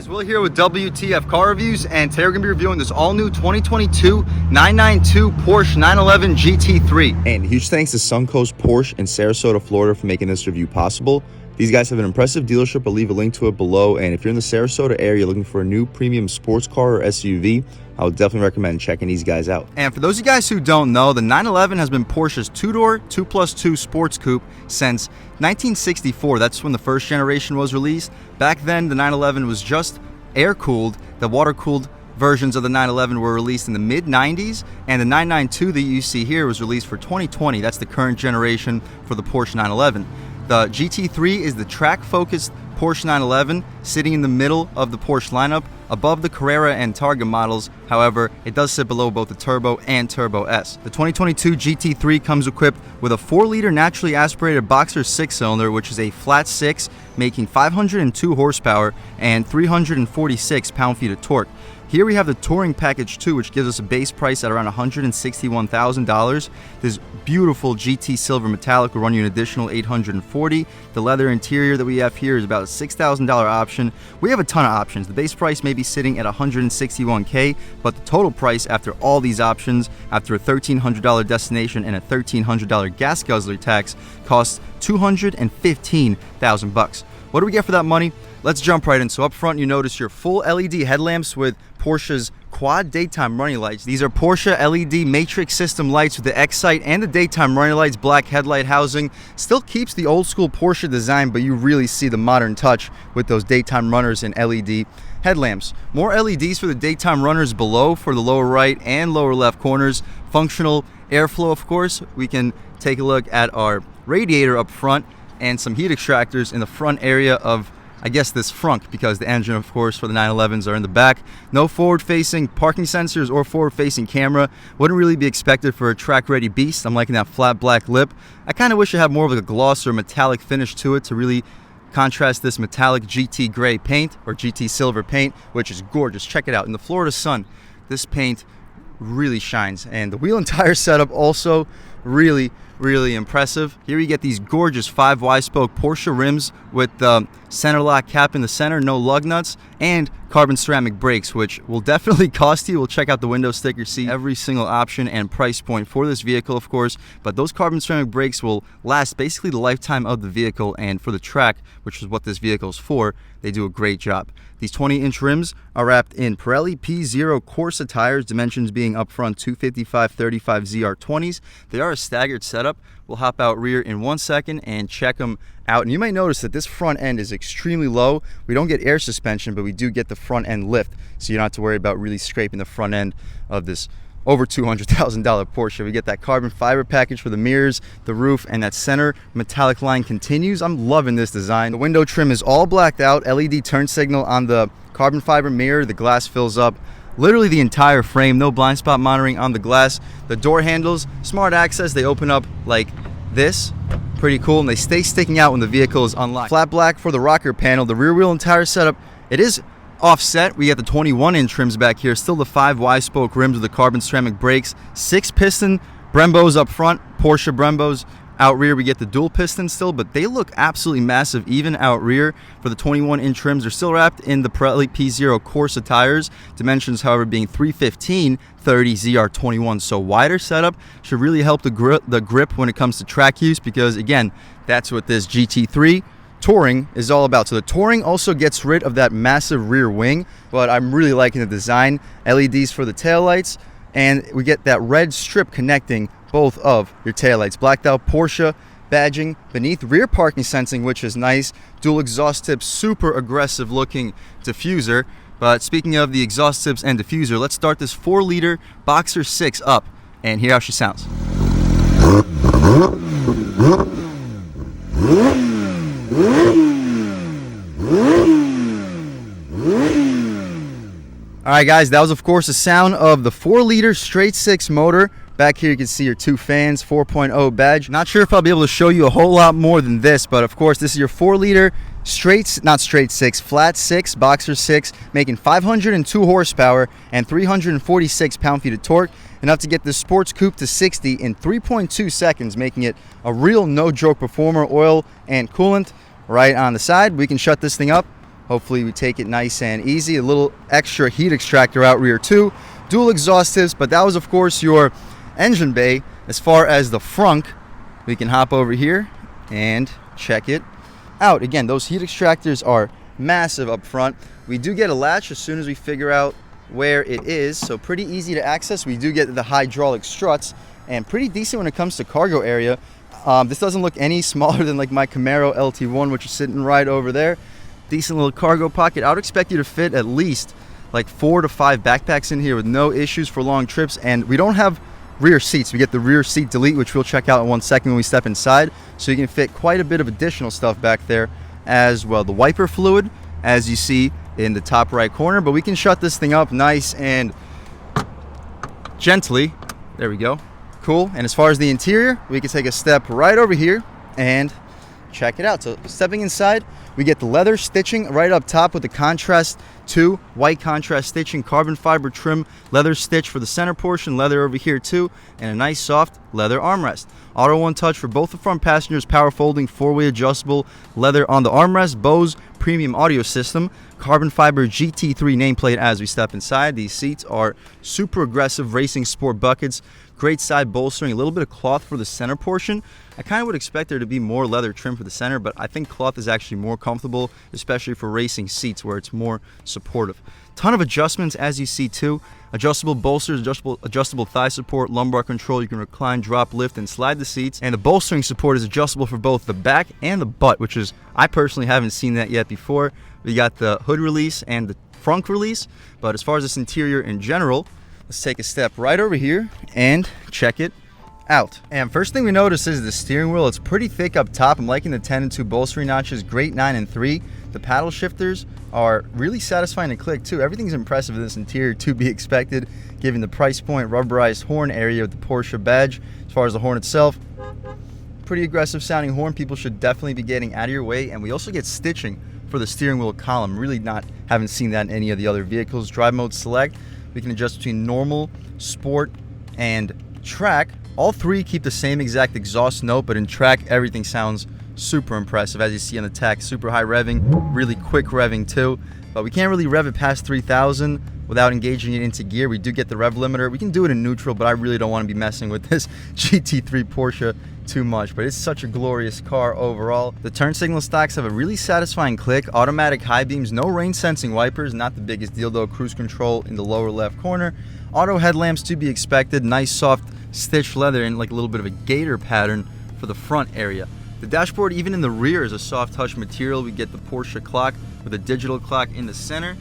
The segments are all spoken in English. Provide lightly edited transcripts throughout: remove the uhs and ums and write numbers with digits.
Guys, Will here with W.T.F car reviews, and today we're going to be reviewing this all-new 2022 992 Porsche 911 GT3. And huge thanks to Suncoast Porsche in Sarasota, Florida for making this review possible. These guys have an impressive dealership. I'll leave a link to it below, and if you're in the Sarasota area looking for a new premium sports car or SUV, I would definitely recommend checking these guys out. And for those of you guys who don't know, the 911 has been Porsche's two-door, 2+2 sports coupe since 1964. That's when the first generation was released. Back then, the 911 was just air-cooled. The water-cooled versions of the 911 were released in the mid-90s, and the 992 that you see here was released for 2020. That's the current generation for the Porsche 911. The GT3 is the track-focused Porsche 911, sitting in the middle of the Porsche lineup, above the Carrera and Targa models. However, it does sit below both the Turbo and Turbo S. The 2022 GT3 comes equipped with a 4-liter naturally aspirated boxer 6-cylinder, which is a flat 6, making 502 horsepower and 346 pound-feet of torque. Here we have the Touring Package 2, which gives us a base price at around $161,000. This beautiful GT Silver Metallic will run you an additional $840. The leather interior that we have here is about a $6,000 option. We have a ton of options. The base price may be sitting at $161K, but the total price after all these options, after a $1,300 destination and a $1,300 gas guzzler tax, costs $215,000. What do we get for that money? Let's jump right in. So up front, you notice your full LED headlamps with Porsche's quad daytime running lights. These are Porsche LED matrix system lights with the X-Sight and the daytime running lights. Black headlight housing still keeps the old school Porsche design, but you really see the modern touch with those daytime runners and LED headlamps. More LEDs for the daytime runners below for the lower right and lower left corners. Functional airflow, of course. We can take a look at our radiator up front and some heat extractors in the front area of, I guess, this frunk, because the engine, of course, for the 911s are in the back. No forward-facing parking sensors or forward-facing camera. Wouldn't really be expected for a track-ready beast. I'm liking that flat black lip. I kind of wish it had more of like a gloss or metallic finish to it to really contrast this metallic GT gray paint or GT silver paint, which is gorgeous. Check it out. In the Florida sun, this paint really shines. And the wheel and tire setup also really impressive. Here you get these gorgeous 5 Y-spoke Porsche rims with the center lock cap in the center, no lug nuts, and carbon ceramic brakes, which will definitely cost you. We'll check out the window sticker, see every single option and price point for this vehicle, of course, but those carbon ceramic brakes will last basically the lifetime of the vehicle, and for the track, which is what this vehicle is for, they do a great job. These 20-inch rims are wrapped in Pirelli P0 Corsa tires, dimensions being up front 255/35 ZR20s. They are a staggered setup. We'll hop out rear in 1 second and check them out. And you might notice that this front end is extremely low. We don't get air suspension, but we do get the front end lift, so you don't have to worry about really scraping the front end of this over $200,000 Porsche. We get that carbon fiber package for the mirrors, the roof, and that center metallic line continues. I'm loving this design. The window trim is all blacked out. LED turn signal on the carbon fiber mirror. The glass fills up literally the entire frame. No blind spot monitoring on the glass. The door handles, smart access. They open up like this. Pretty cool, and they stay sticking out when the vehicle is unlocked. Flat black for the rocker panel. The rear wheel and tire setup, it is offset. We got the 21-inch rims back here, still the 5 Y-spoke rims with the carbon ceramic brakes, 6-piston Brembos up front, Porsche Brembos. Out rear we get the dual piston still, but they look absolutely massive even out rear. For the 21-inch rims, they're still wrapped in the Pirelli P0 Corsa tires, dimensions however being 315/30 ZR21, so wider setup should really help the grip when it comes to track use, because again, that's what this GT3 Touring is all about. So the Touring also gets rid of that massive rear wing, but I'm really liking the design. LEDs for the taillights, and we get that red strip connecting both of your taillights. Blacked out Porsche badging beneath, rear parking sensing, which is nice. Dual exhaust tips, super aggressive looking diffuser. But speaking of the exhaust tips and diffuser, let's start this 4-liter Boxer 6 up and hear how she sounds. Alright guys, that was of course the sound of the 4-liter straight 6 motor. Back here you can see your 2 fans, 4.0 badge. Not sure if I'll be able to show you a whole lot more than this, but of course this is your 4-liter flat 6, Boxer 6, making 502 horsepower and 346 pound-feet of torque, enough to get the sports coupe to 60 in 3.2 seconds, making it a real no-joke performer. Oil and coolant right on the side. We can shut this thing up Hopefully we take it nice and easy. A little extra heat extractor out rear too. Dual exhaust tips, but that was of course your engine bay. As far as the frunk, we can hop over here and check it out. Again, those heat extractors are massive up front. We do get a latch as soon as we figure out where it is, so pretty easy to access. We do get the hydraulic struts and pretty decent when it comes to cargo area. This doesn't look any smaller than like my Camaro LT1, which is sitting right over there. Decent little cargo pocket. I would expect you to fit at least like 4 to 5 backpacks in here with no issues for long trips. And we don't have rear seats. We get the rear seat delete, which we'll check out in 1 second when we step inside. So you can fit quite a bit of additional stuff back there as well. The wiper fluid, as you see in the top right corner, but we can shut this thing up nice and gently. There we go. Cool. And as far as the interior, we can take a step right over here and check it out. So stepping inside, we get the leather stitching right up top with the contrast 2 white contrast stitching, carbon fiber trim, leather stitch for the center portion, leather over here too, and a nice soft leather armrest. Auto one touch for both the front passengers, power folding, 4-way adjustable leather on the armrest, Bose premium audio system, carbon fiber GT3 nameplate as we step inside. These seats are super aggressive racing sport buckets, great side bolstering, a little bit of cloth for the center portion. I kind of would expect there to be more leather trim for the center, but I think cloth is actually more comfortable, especially for racing seats where it's more supportive. Ton of adjustments as you see too. Adjustable bolsters, adjustable thigh support, lumbar control. You can recline, drop, lift, and slide the seats. And the bolstering support is adjustable for both the back and the butt, which is, I personally haven't seen that yet before. We got the hood release and the frunk release. But as far as this interior in general, let's take a step right over here and check it out. And first thing we notice is the steering wheel. It's pretty thick up top. I'm liking the 10 and 2 bolstering notches, great 9 and 3. The paddle shifters are really satisfying to click too. Everything's impressive in this interior, to be expected given the price point. Rubberized horn area with the Porsche badge. As far as the horn itself, pretty aggressive sounding horn. People should definitely be getting out of your way. And we also get stitching for the steering wheel column. Really haven't seen that in any of the other vehicles. Drive mode select. We can adjust between normal, sport, and track. All three keep the same exact exhaust note, but in track everything sounds super impressive. As you see on the tach, super high revving, really quick revving too. But we can't really rev it past 3,000 without engaging it into gear. We do get the rev limiter. We can do it in neutral, but I really don't want to be messing with this GT3 Porsche too much. But it's such a glorious car overall. The turn signal stocks have a really satisfying click. Automatic high beams, no rain sensing wipers, not the biggest deal though. Cruise control in the lower left corner. Auto headlamps to be expected. Nice soft stitched leather and like a little bit of a gator pattern for the front area. The dashboard, even in the rear, is a soft touch material. We get the Porsche clock with a digital clock in the center.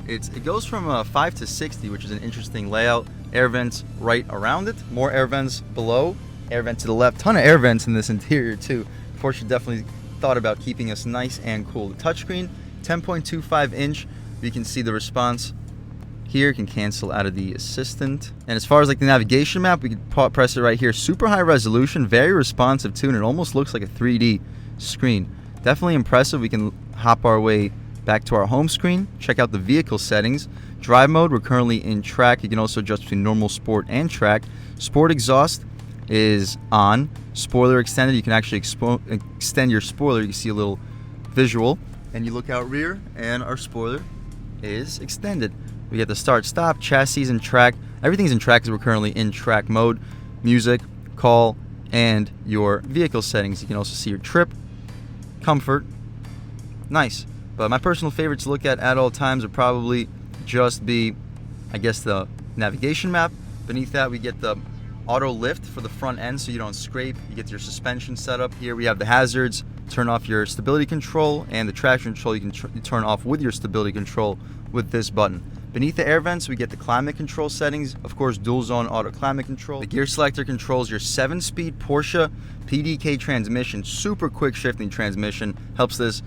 It goes from 5 to 60, which is an interesting layout. Air vents right around it. More air vents below. Air vent to the left. Ton of air vents in this interior too. Porsche definitely thought about keeping us nice and cool. The touchscreen, 10.25 inch. You can see the response here. Can cancel out of the assistant. And as far as like the navigation map, we can press it right here. Super high resolution, very responsive too, and it almost looks like a 3D screen. Definitely impressive. We can hop our way back to our home screen, check out the vehicle settings. Drive mode, we're currently in track. You can also adjust between normal, sport, and track. Sport exhaust is on. Spoiler extended, you can actually extend your spoiler. You can see a little visual, and you look out rear and our spoiler is extended. We get the start stop, chassis and track. Everything's in track because we're currently in track mode. Music, call, and your vehicle settings. You can also see your trip, comfort. Nice. But my personal favorite to look at all times would probably just be, I guess, the navigation map. Beneath that, we get the auto lift for the front end so you don't scrape. You get your suspension set up. Here we have the hazards, turn off your stability control, and the traction control you can turn off with your stability control with this button. Beneath the air vents, we get the climate control settings. Of course, dual zone auto climate control. The gear selector controls your 7-speed Porsche PDK transmission. Super quick shifting transmission. Helps this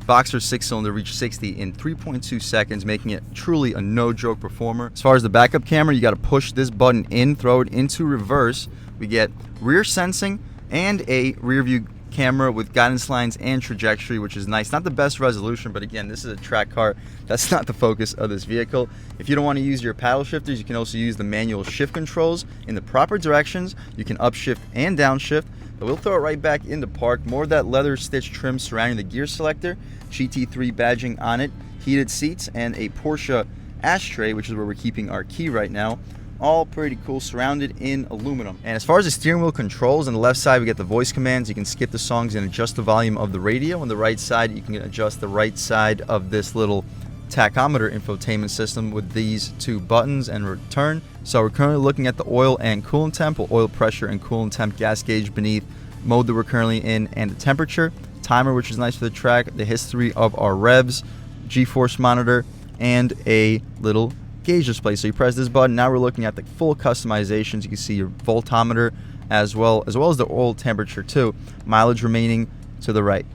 Boxer 6-cylinder reach 60 in 3.2 seconds, making it truly a no-joke performer. As far as the backup camera, you got to push this button in, throw it into reverse. We get rear sensing and a rear view camera with guidance lines and trajectory, which is nice. Not the best resolution, but again, this is a track car. That's not the focus of this vehicle. If you don't want to use your paddle shifters, you can also use the manual shift controls in the proper directions. You can upshift and downshift. But we'll throw it right back into park. More of that leather stitch trim surrounding the gear selector, GT3 badging on it, heated seats, and a Porsche ashtray, which is where we're keeping our key right now. All pretty cool, surrounded in aluminum. And as far as the steering wheel controls, on the left side we get the voice commands. You can skip the songs and adjust the volume of the radio. On the right side you can adjust the right side of this little tachometer infotainment system with these two buttons and return. So we're currently looking at the oil and coolant temp, or oil pressure and coolant temp gas gauge beneath, mode that we're currently in, and the temperature, timer, which is nice for the track, the history of our revs, G-force monitor, and a little gauge display. So you press this button, now we're looking at the full customizations. You can see your voltometer as well as the oil temperature too, mileage remaining to the right,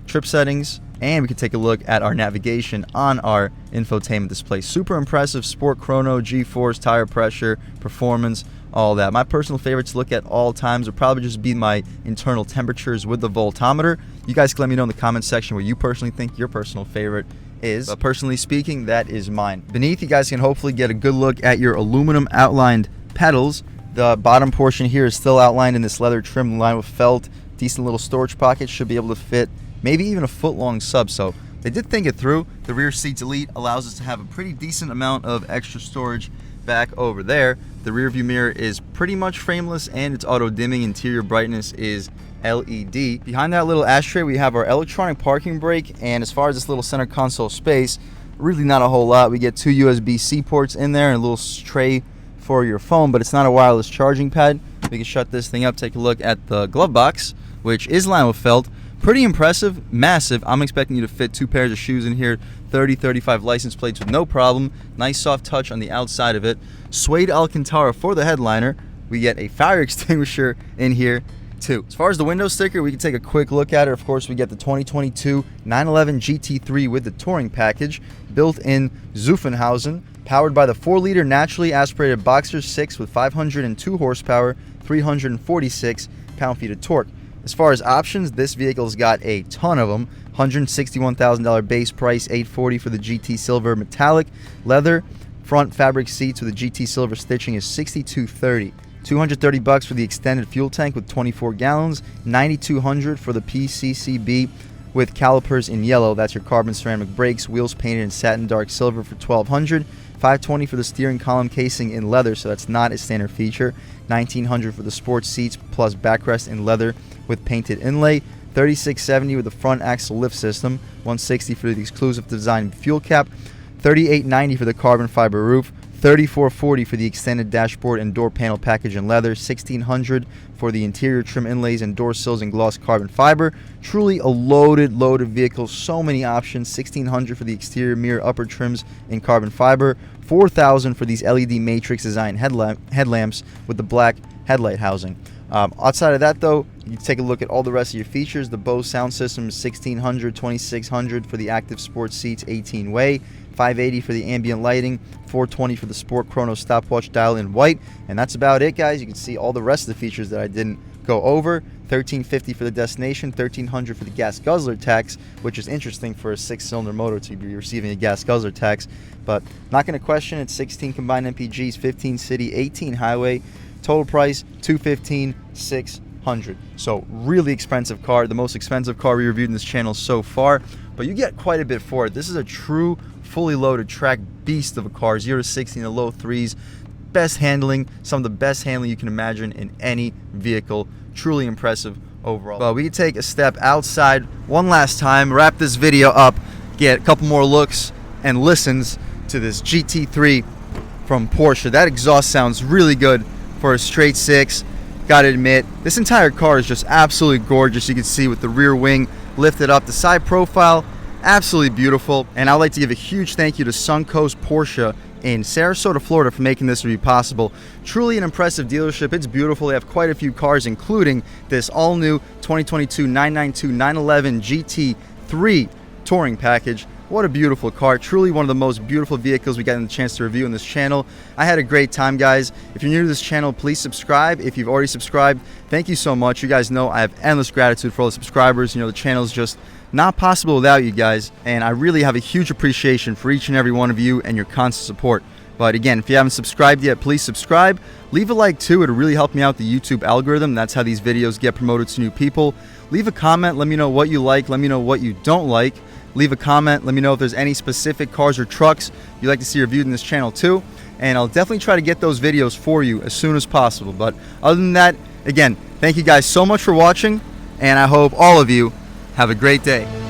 trip settings, and we can take a look at our navigation on our infotainment display. Super impressive, sport chrono, G-force, tire pressure, performance, all that. My personal favorite to look at all times would probably just be my internal temperatures with the voltometer. You guys can let me know in the comment section what you personally think your personal favorite is. But personally speaking, that is mine. Beneath, you guys can hopefully get a good look at your aluminum outlined pedals. The bottom portion here is still outlined in this leather trim lined with felt. Decent little storage pocket, should be able to fit maybe even a foot-long sub, so they did think it through. The rear seat delete allows us to have a pretty decent amount of extra storage back over there. The rear view mirror is pretty much frameless and it's auto dimming. Interior brightness is LED. Behind that little ashtray we have our electronic parking brake, and as far as this little center console space, really not a whole lot. We get two USB-C ports in there and a little tray for your phone, but it's not a wireless charging pad. We can shut this thing up, take a look at the glove box, which is lined with felt. Pretty impressive, massive. I'm expecting you to fit two pairs of shoes in here, 30, 35 license plates with no problem. Nice soft touch on the outside of it. Suede Alcantara for the headliner. We get a fire extinguisher in here too. As far as the window sticker, we can take a quick look at it. Of course, we get the 2022 911 GT3 with the touring package, built in Zuffenhausen, powered by the 4-liter naturally aspirated Boxer 6 with 502 horsepower, 346 pound-feet of torque. As far as options, this vehicle's got a ton of them. $161,000 base price, $840 for the GT Silver metallic leather. Front fabric seats with the GT Silver stitching is $6230. $230 for the extended fuel tank with 24 gallons. $9200 for the PCCB with calipers in yellow. That's your carbon ceramic brakes. Wheels painted in satin dark silver for $1200. $520 for the steering column casing in leather, so that's not a standard feature. $1900 for the sports seats plus backrest in leather with painted inlay. $3670 with the front axle lift system. $160 for the exclusive design fuel cap. $3890 for the carbon fiber roof. $3440 for the extended dashboard and door panel package in leather. $1600 for the interior trim inlays and door sills in gloss carbon fiber. Truly a loaded vehicle. So many options. $1600 for the exterior mirror upper trims in carbon fiber. $4,000 for these LED matrix design headlamps with the black headlight housing. Outside of that, though, you take a look at all the rest of your features. The Bose sound system is $1,600, $2,600 for the active sports seats, 18-way, $580 for the ambient lighting, $420 for the Sport Chrono stopwatch dial in white, and that's about it, guys. You can see all the rest of the features that I didn't go over. $1,350 for the destination, $1,300 for the gas guzzler tax, which is interesting for a 6-cylinder motor to be receiving a gas guzzler tax, but not going to question it. 16 combined MPGs, 15 city, 18 highway. Total price $215,600. So really expensive car, the most expensive car we reviewed in this channel so far, but you get quite a bit for it. This is a true fully loaded track beast of a car. 0 to 60 in the low threes. Best handling, some of the best handling you can imagine in any vehicle. Truly impressive overall. But we can take a step outside one last time, wrap this video up, get a couple more looks and listens to this GT3 from Porsche. That exhaust sounds really good for a straight six. Gotta admit, this entire car is just absolutely gorgeous. You can see with the rear wing lifted up, the side profile, absolutely beautiful. And I'd like to give a huge thank you to Suncoast Porsche in Sarasota, Florida for making this review possible. Truly an impressive dealership. It's beautiful. They have quite a few cars, including this all-new 2022 992 911 GT3 touring package. What a beautiful car. Truly one of the most beautiful vehicles we got the chance to review on this channel. I had a great time, guys. If you're new to this channel, please subscribe. If you've already subscribed, thank you so much. You guys know I have endless gratitude for all the subscribers. You know, the channel is just not possible without you guys, and I really have a huge appreciation for each and every one of you and your constant support. But again, if you haven't subscribed yet, please subscribe. Leave a like too, it'll really help me out the YouTube algorithm. That's how these videos get promoted to new people. Leave a comment, let me know what you like, let me know what you don't like. Leave a comment, let me know if there's any specific cars or trucks you'd like to see reviewed in this channel too. And I'll definitely try to get those videos for you as soon as possible. But other than that, again, thank you guys so much for watching, and I hope all of you have a great day.